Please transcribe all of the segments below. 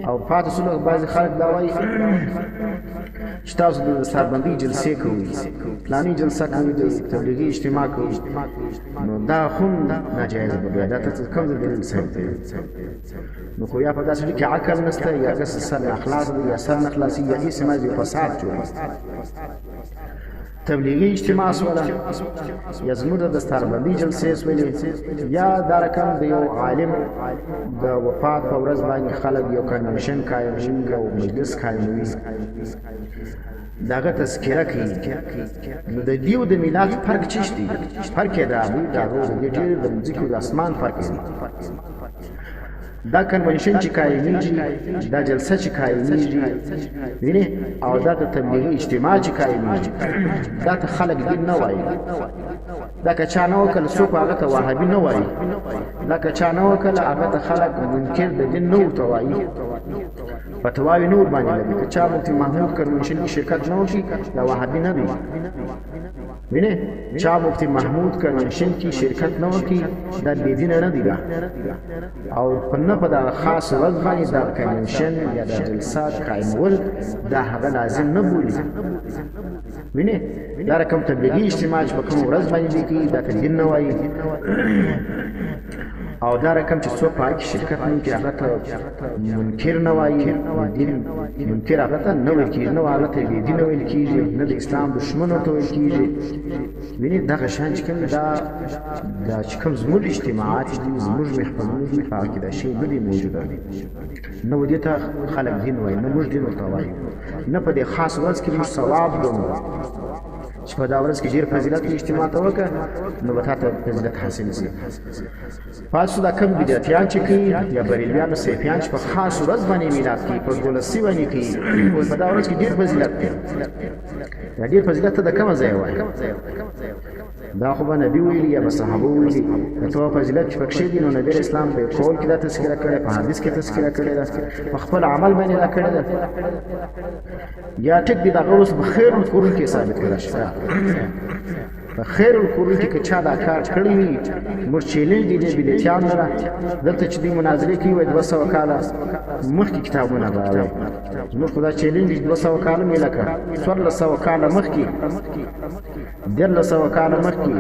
او پاتې سولو بعضې خلک دا وایي چې تاسو د سربندۍ جلسې کوئ فلاني جلسه کوئ د تبلیغي اجتماع کوئ نو دا خو ناجایزه به بیا دا ته کوم دلیل صحیح دی نو خو یا په داسې کې عقل نشته یا داسې سر اخلاص دی یا سر نخلاصي یا اسم از فساد جوړ تبلیغي اجتماع سوله یا زموږ د دستاربندۍ جلسې سولې یا دا رقم د یو عالم د وفات په ورځ باندې خلک یو کنونشن قایموي او مجلس قایموي د هغه تذکره کوي نو د دې او د میلاد فرق څه دی فرق یې دا دی دا ډېر د ځمکې او د اسمان فرق دی دا کنونشن چې قایمیږي دا جلسه چې قایمیږي وینې او دا د تبلیغي اجتماع چې قایمیږي دا ته خلک دین نه وایي دا که چا نه وکړل څوک هغه ته وهابي نه وایي دا که چا نه وکړل هغه ته خلک منکر د دین نه ورته وایي فتواوې نه ورباندې لګي که چا مفتي محمود کنونشن کې شرکت نه وکړي دا وهابي نه دی وینې چا مفتي محمود کنونشن کې شرکت نه وکړي دا بېدینه نه دی دا او نه په دغه خاص ورځ باندې دا کنونشن یا د جلسات قایمول دا هغه لازم نه بولي وینې دا رقم تبلیغي اجتماع چې په کوم ورځ باندې کوي دا که دین نه وایي او دا رقم چې څوک په کې شرکت نه کوي هغه ته منکر نه وایي دین منکر هغه ته نه ویل کېږي نه هغه ته بېدین ویل کېږي نه د اسلام دښمن ورته ویل کېږي وینې دغه شیان چې کوم دا چې کوم زموږ اجتماعات دي زموږ محفلونه دي په هغه کې دا شی نه دی موجوده نه و دې ته خلک دین وایي نه موږ دین ورته وایو نه په دې خاص ورځ کې موږ ثواب ګڼو چې په دا ورځ کې ډېر فضیلت اجتماع ته وکړه نو به تا ته فضیلت حاصل شي پاتې دا کم بدعتیان چې کوي یا بریلویان او صوفیان چې په خاص ورځ باندې میلاد کوي په 12 باندې کوي په دا ورځ کې ډېر فضیلت دی دا ډېر فضیلت ته د کومه ځای وایي دا خو به نبي ویلي یا به صحابه ویلي که ته فضیلت چې پکښې دي نو نبي اسلام په قول کې دا تذکره کړې په حدیث کې تذکره کړې ده په خپل عمل باندې دا کړې ده یا ټیک دي دغه اوس په خیر القرون کې ثابت کړی شي په خیر القرون کې که چا دا کار کړی وي موږ چیلنج دي د بدعتیان لره دلته چې دوی مناظرې کوي وایي 200 کاله مخکې کتابونه به وایي زموږ خو دا چیلنج دي 200 کاله مې لکه 1400 کاله مخکې 1300 کاله مخکې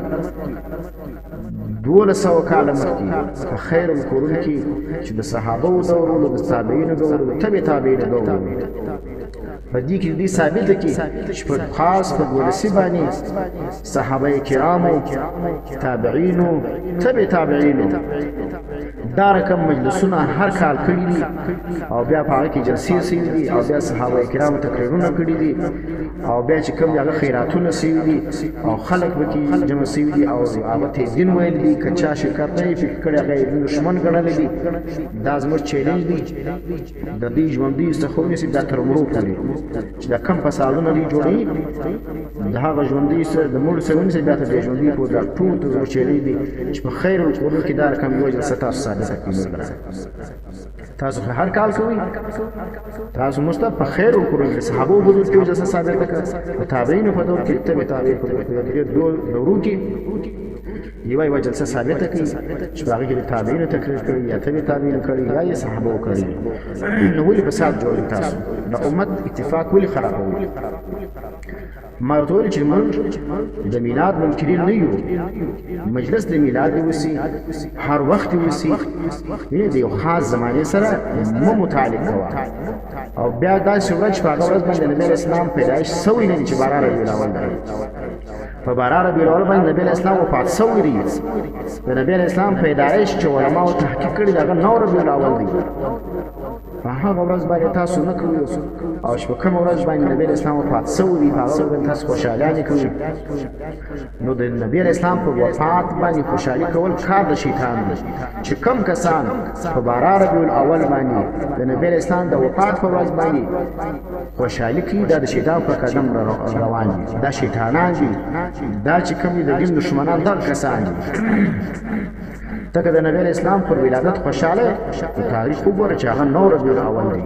1200 کاله مخکې په خیر القرون کې چې د صحابه دورو د تابعینو دورو د تابعینو دورو په دې کې دې ثابت دي چې په خاص په 12 باندې صحابه کرامو تابعینو تابعینو دا رقم مجلسونه هر کال کړي دي او بیا په هغه کې جلسې سوي دي او بیا صحابه کرامو تقریرونه کړي دي او بیا چې کوم هغه خیراتونه سوي دي او خلک پکې جمع سوي دي او هغه ته دین ویل دي که چا شرکت نه یې فکر کړی هغه یې دښمن ګڼلی دي دا زموږ چیلنج دی د دې ژوندي څخه ونیسي دا تر مړو پورې چې دا کم فسادونه دي جوړوي د هغه ژوندي سره د مړو سره ونیسي بیا ته د ژوندي پورې دا ټول ته زموږ چیلنج دی چې په خیر القرون کې دا رقم یو جلسه تاسو ثابته کړئ تاسو هر کال کوئ تاسو مستقیم په خیر القرون کې صحابه بزرګ کې جلسه ثابته کړه په تابعینو په دور کې تابع په دورو کې یو جلسه ثابته کړي چې هغه کې تابعین تقریر کړي یا تابعین کړي یا یې صحابه کړي نو ولې فساد جوړ تاسو د امت اتفاق ولې خرابوي ما ورته چې موږ د میلاد منکرین نه یو مجلس د میلاد وسی هر وخت وسی د یو خاص زمانه سره مو متعلق کوه او بیا دا شورج په هغه ورځ باندې نبی اسلام پیدایش سوی نه چې بارا ربیع الاول دی په بارا ربیع الاول باندې نبی اسلام وفات سوی دی د نبی اسلام پیدایش چې علماء تحقیق کړي دا نو ربیع الاول دی په هغه ورځ باندې تاسو نه کوئ او چې په کومه ورځ باندې نبی اسلام وفات سوی دی هغه باندې تاسو خوشاله کوئ نو د نبی اسلام په وفات باندې خوشالي کول کار د شیطان دی چې کم کسان په بارا ربیع الاول باندې د نبی اسلام د وفات په ورځ باندې خوشالي کوي دا د شیطان په قدم روان دي دا شیطانان دي دا چې کوم د دین دشمنان دا کسان دي ته د نبی اسلام پر ولادت خوشاله تاریخ وګوره چې هغه نو ربیع الاول دی